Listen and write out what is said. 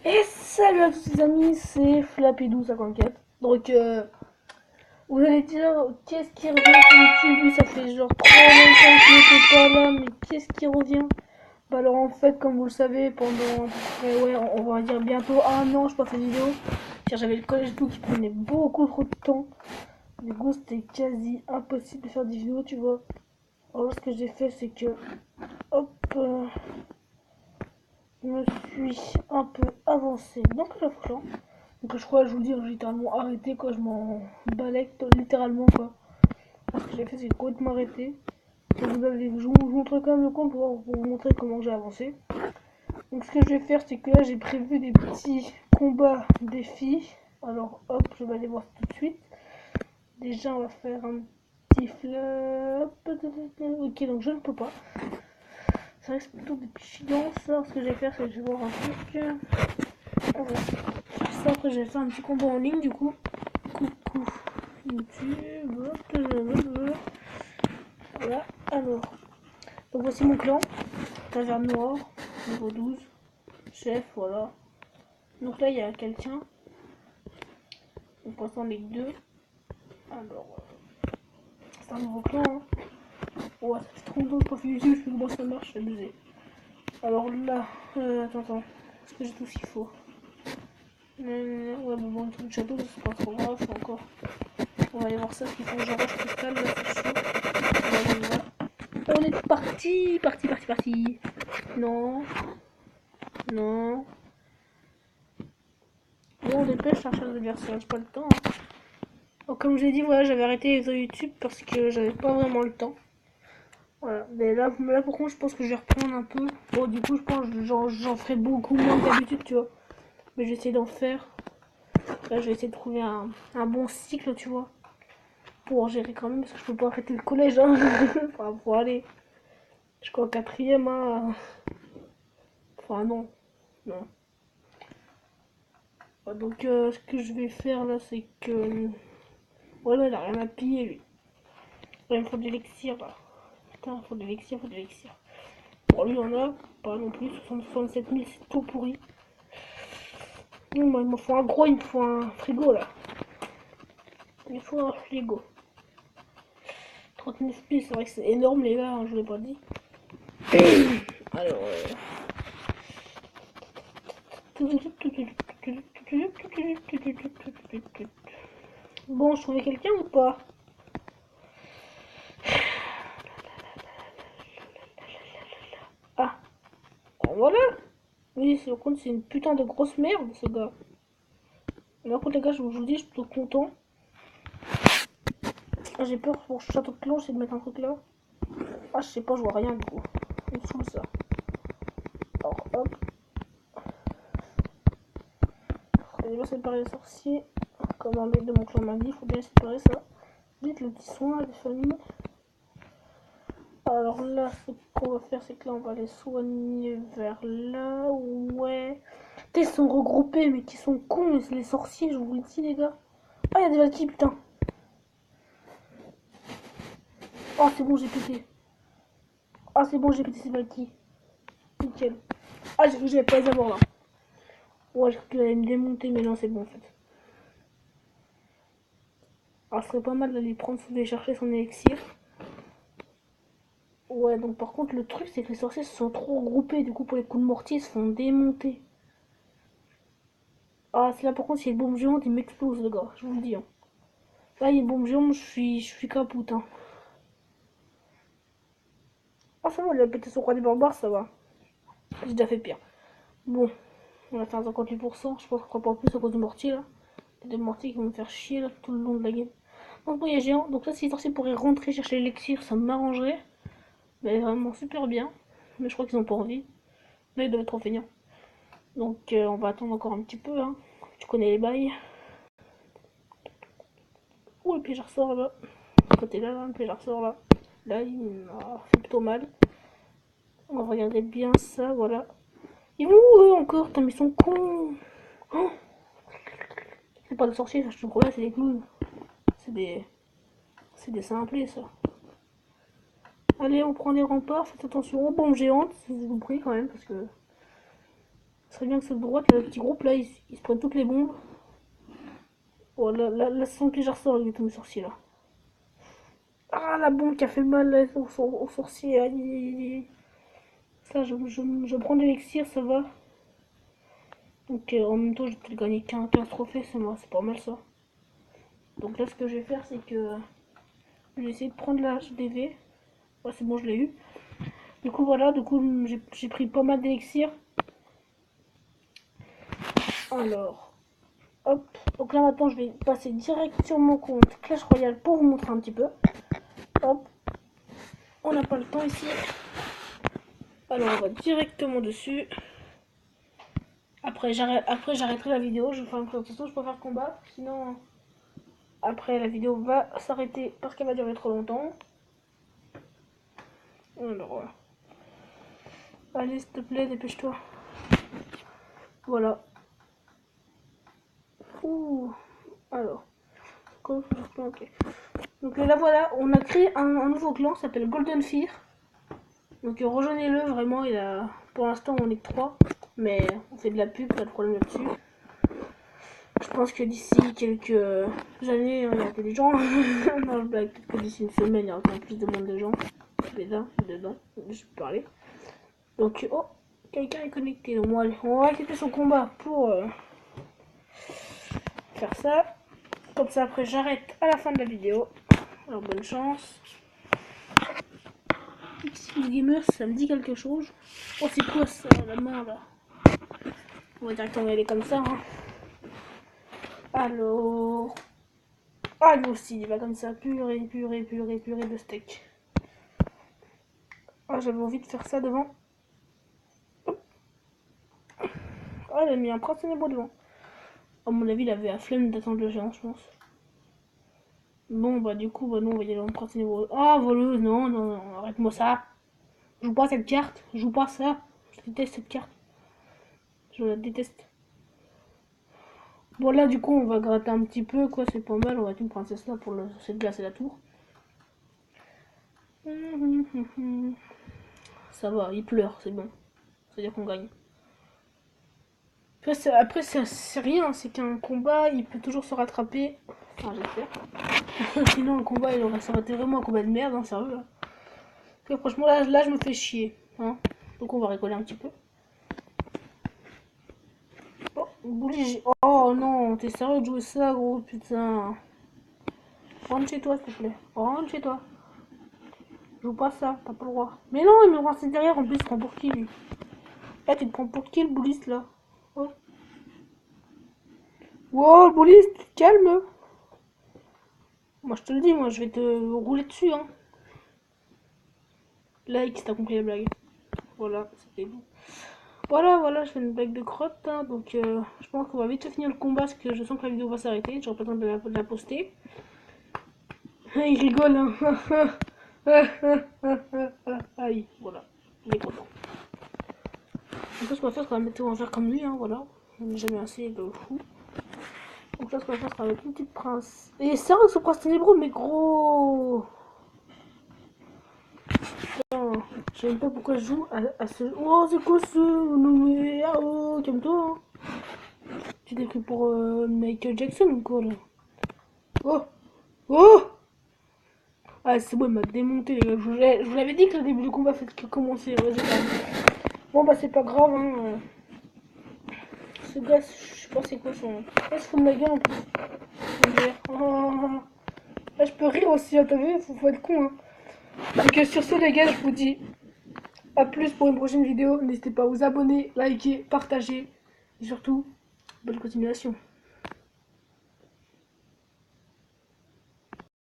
Et salut à tous les amis, c'est Flappydou54. Donc, vous allez dire, qu'est-ce qui revient sur YouTube? Lui, ça fait genre trop longtemps qu'il n'était pas là, mais qu'est-ce qui revient? Bah alors en fait, comme vous le savez, pendant à peu près, ouais, on va dire bientôt un an, je pas fait de vidéo. Car j'avais le collège et tout qui prenait beaucoup trop de temps. Du coup, c'était quasi impossible de faire des vidéos, tu vois. Alors ce que j'ai fait, c'est que, hop, je me suis un peu avancé dans le plan. Donc je crois, je vous le dis, j'ai littéralement arrêté quoi, je m'en balais littéralement quoi. Ce que j'ai fait, c'est complètement arrêté. Et je vous montre quand même le compte pour vous montrer comment j'ai avancé. Donc ce que je vais faire, c'est que là j'ai prévu des petits combats défis. Alors hop, je vais aller voir tout de suite. Déjà on va faire un petit flop. Ok, donc je ne peux pas. Ça reste plutôt des petits chiants ça. Ce que je vais faire, c'est que je vais voir un truc. Voilà. Ça, après je vais faire un petit combat en ligne du coup. Coucou YouTube. Voilà, alors. Donc voici mon clan. Taverne noire, niveau 12. Chef, voilà. Donc là il y a quelqu'un. Donc pour l'instant on est que deux. Alors, c'est un nouveau clan. Hein. Ouais, ça fait trop longtemps que je profite YouTube, je sais comment ça marche, c'est abusé. Alors là, attends. Est-ce que j'ai tout ce qu'il faut? Ouais, mais bon, le truc de château, c'est pas trop grave, c'est encore. On va aller voir ça, ce qu'il faut que je rush cristal, là, c'est chaud. Voilà. On est parti. Non, non. Bon, on dépêche, chercher l'adversaire, j'ai pas le temps. Hein. Donc, comme je l'ai dit, voilà, j'avais arrêté les vidéos YouTube parce que j'avais pas vraiment le temps. Voilà, mais là pour contre, je pense que je vais reprendre un peu. Bon, du coup, je pense que j'en ferai beaucoup moins que d'habitude, tu vois. Mais je vais essayer d'en faire. Là, je vais essayer de trouver un bon cycle, tu vois. Pour gérer quand même, parce que je peux pas arrêter le collège, hein. Enfin, pour aller. Je suis en quatrième, hein. Enfin, non. Non. Donc, ce que je vais faire là, c'est que. Voilà, il a rien à piller, lui. Ouais, il me faut de l'élixir, là. Putain, il faut de l'élixir. Bon, lui, on a pas non plus. 67 000, c'est tout pourri. Non, bah, il me faut un gros, il me faut un frigo, là. Il me faut un frigo. 39 000, c'est vrai que c'est énorme, les gars, hein, je vous l'ai pas dit. Alors, bon, je trouvais quelqu'un ou pas? Ah, voilà. Oui, c'est contre, c'est une putain de grosse merde, ce gars. Mais par contre, les gars, je vous dis, je suis plutôt content. Ah, j'ai peur pour château de clan, j'essaie de mettre un truc là. Ah, je sais pas, je vois rien du coup. Il me saoule ça. Alors, hop. Faut bien séparer les sorciers. Comme un mec de mon clan m'a dit, faut bien séparer ça. Vite, le petit soin des familles. Alors là, ce qu'on va faire, c'est que là, on va les soigner vers là. Ouais. Putain, ils sont regroupés, mais qui sont cons, les sorciers, je vous le dis, les gars. Ah, il y a des Valkyries, putain. Oh, c'est bon, j'ai pété. Ah, c'est bon, j'ai pété ces Valkyries. Nickel. Ah, j'ai cru que j'allais pas les avoir là. Ouais, j'ai cru qu'il allait me démonter, mais non, c'est bon en fait. Alors, ce serait pas mal d'aller prendre, d'aller chercher son élixir. Ouais, donc par contre, le truc, c'est que les sorciers se sont trop regroupés. Du coup, pour les coups de mortier, ils se font démonter. Ah, c'est là par contre, s'il y a une bombe géante, il m'explose, le gars. Je vous le dis. Hein. Là, il y a une bombe géante, je suis capoute. Hein. Ah, ça va, il a pété son roi des barbares, ça va. J'ai déjà fait pire. Bon, on a fait un 58%. Je pense qu'on fera pas en plus à cause du mortier là. Il y a des mortiers qui vont me faire chier là tout le long de la game. Donc, bon, il y a géant. Donc, là, si les sorciers pourraient rentrer chercher l'élixir, ça m'arrangerait. Mais vraiment super bien. Mais je crois qu'ils ont pas envie. Là, ils doivent être trop feignants. Donc, on va attendre encore un petit peu. Hein. Tu connais les bails. Ouh, le piège ressort là. Côté là, le piège ressort là. Là, il m'a fait plutôt mal. On va regarder bien ça, voilà. Ils vont où eux encore? Putain, mais ils sont cons. Oh, c'est pas des sorciers, ça, je te promets, c'est des clowns. C'est des. C'est des simplés, ça. Allez, on prend les remparts, faites attention aux bombes géantes, si je vous prie quand même, parce que Ce serait bien que ce droite, là, le petit groupe là, ils se prennent toutes les bombes. Oh là, sans que je ressors, il est tombé sorcier là. Ah, la bombe qui a fait mal là, au sorcier. Aïe, aïe, aïe. Ça, je prends de l'élixir, ça va. Donc en même temps, j'ai peut-être gagné 15 trophées, c'est pas mal ça. Donc là, ce que je vais faire, c'est que je vais essayer de prendre la HDV. Ouais, c'est bon, je l'ai eu. Du coup, voilà, j'ai pris pas mal d'élixir. Alors, hop. Donc là, maintenant, je vais passer direct sur mon compte Clash Royale pour vous montrer un petit peu. Hop. On n'a pas le temps ici. Alors, on va directement dessus. Après, j'arrêterai la vidéo. Je vais faire une présentation, je peux faire le combat. Sinon, après, la vidéo va s'arrêter parce qu'elle va durer trop longtemps. Alors, voilà. Allez, s'il te plaît, dépêche-toi. Voilà. Ouh. Alors. Ok. Donc là, voilà, on a créé un nouveau clan, ça s'appelle Golden Fear. Donc rejoignez-le, vraiment, pour l'instant, on est que 3. Mais on fait de la pub, pas de problème là-dessus. Je pense que d'ici quelques années, il y aura plus de gens. Non, je blague, peut-être que d'ici une semaine, il y aura encore plus de monde de gens. Dedans, je peux parler. Donc, oh, quelqu'un est connecté. Donc, on va quitter son combat pour faire ça. Comme ça, après, j'arrête à la fin de la vidéo. Alors, bonne chance. Xbox Gamer, ça me dit quelque chose. Oh, c'est quoi ça, la main là? On va directement y aller comme ça. Hein. Alors. Ah, lui aussi, il va comme ça. Purée de steak. Ah, j'avais envie de faire ça devant. Ah, il a mis un prince ténébreux devant. À mon avis, il avait la flemme d'attendre le géant, je pense. Bon, bah, du coup, bah, non, on va y aller en prince ténébreux. Ah, voleuse, non, arrête-moi ça. Je joue pas cette carte, je joue pas ça. Je déteste cette carte. Je la déteste. Bon, là, du coup, on va gratter un petit peu, quoi, c'est pas mal. On va mettre une princesse là pour cette glace et la tour. Ça va, il pleure, c'est bon. C'est-à-dire qu'on gagne. Après c'est rien, c'est qu'un combat, il peut toujours se rattraper. Enfin, j'espère. Sinon, le combat, ça aurait été vraiment un combat de merde, hein, sérieux. Là. Et franchement, là, je me fais chier. Hein. Donc, on va rigoler un petit peu. Oh, Bouli, oh non, t'es sérieux de jouer ça, gros, putain. Rentre chez toi, s'il te plaît. Rentre chez toi. Joue pas ça, t'as pas le droit. Mais non, il me renseigne derrière, en plus, il se prend pour qui, lui? Là, tu te prends pour qui, le bouliste, là? Oh. Wow, le bouliste, tu te calmes. Moi, je te le dis, moi, je vais te rouler dessus, hein. Like si t'as compris la blague. Voilà, c'était tout. Voilà, je fais une blague de crotte, hein, donc je pense qu'on va vite finir le combat parce que je sens que la vidéo va s'arrêter. J'aurais pas le temps de la poster. Il rigole, hein. Aïe, voilà, il est content. En fait, ce qu'on va faire, c'est qu'on va mettre en faire comme lui, hein, voilà. On n'est jamais assez de fou. Donc là, ce qu'on va faire, c'est qu'on va mettre une petite prince. Et c'est vrai que ce prince ténébreux, mais gros. Je sais même pas pourquoi je joue à ce. Oh, c'est quoi ce. Non, mais. Ah, oh, calme-toi. Hein. Tu t'es pris pour Michael Jackson ou quoi là? Oh! Oh! Ah, c'est bon, il m'a démonté, les gars. Je vous l'avais dit que le début du combat fait que commencer. Ouais, bon, bah, c'est pas grave. Hein. Ce gars, je sais pas c'est quoi son. Ah, il se fout de ma gueule en plus. Oh. Là, je peux rire aussi, hein, t'as vu? Faut être con. Hein. Donc, sur ce, les gars, je vous dis. A plus pour une prochaine vidéo. N'hésitez pas à vous abonner, liker, partager. Et surtout, bonne continuation.